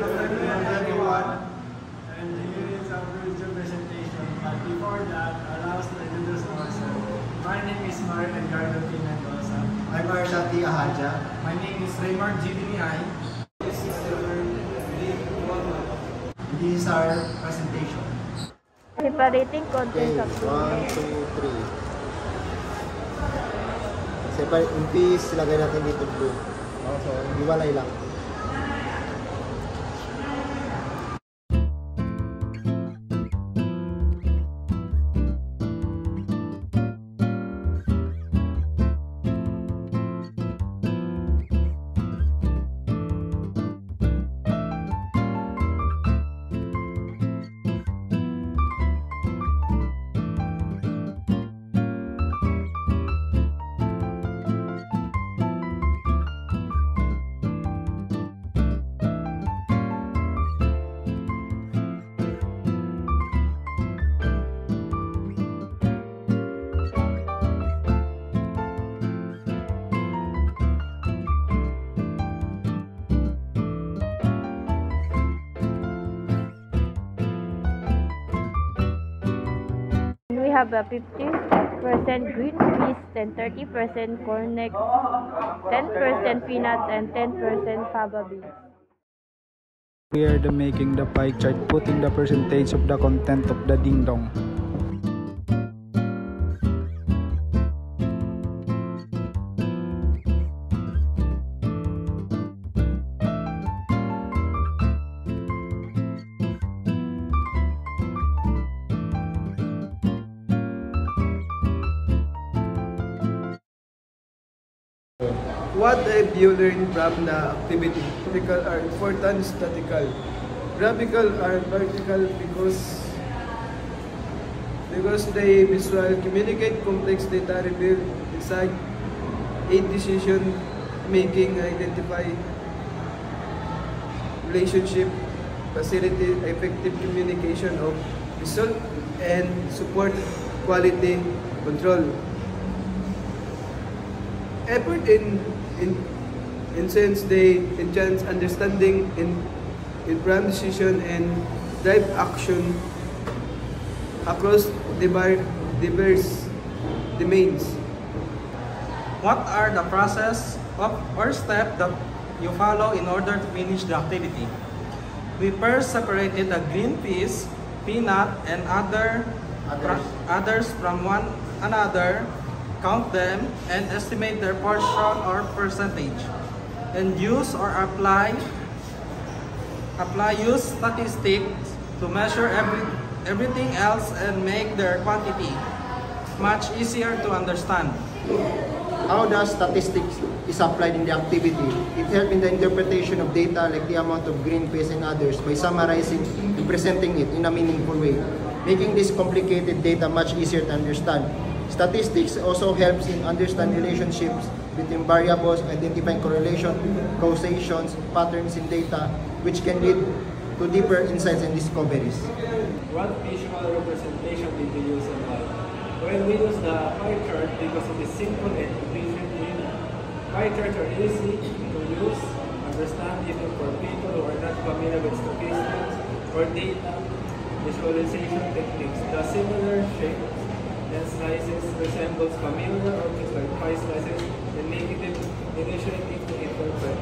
afternoon, everyone. And here is our virtual presentation. But before that, allow us to introduce ourselves. My name is Mario Edgardo P. Mendoza. I'm Arshati Ahadja. My name is Raymar Gibini-Ay. This is our presentation. Separating contents of the 1, 2, 3. Separate in piece, lagay natin dito blue. So, iwalay lang. We have a 50% green peas, then 30% corn, 10% peanuts, and 10% fava beans. We are making the pie chart, putting the percentage of the content of the ding dong. What have you learned from the activity? Graphical are important, statistical. Graphical are vertical because they visual communicate complex data, reveal insight, aid decision making, identify relationship, facilitate effective communication of result, and support quality control. Effort in sense they enhance understanding in brand decision and drive action across diverse domains. What are the process or step that you follow in order to finish the activity? We first separated the green peas, peanut, and others from one another, count them, and estimate their portion or percentage, and use or apply use statistics to measure everything else and make their quantity much easier to understand. How does statistics is applied in the activity? It helps in the interpretation of data like the amount of green peas and others by summarizing and presenting it in a meaningful way, making this complicated data much easier to understand. Statistics also helps in understanding relationships between variables, identifying correlation, causations, patterns in data, which can lead to deeper insights and discoveries. What visual representation did we use and why? Well, we use the pie chart because it is simple and efficient. Pie charts are easy to use, understand even for people who are not familiar with statistics or data visualization techniques. The similar shape and slices resembles familiar objects like pie slices and make it initiative to interpret.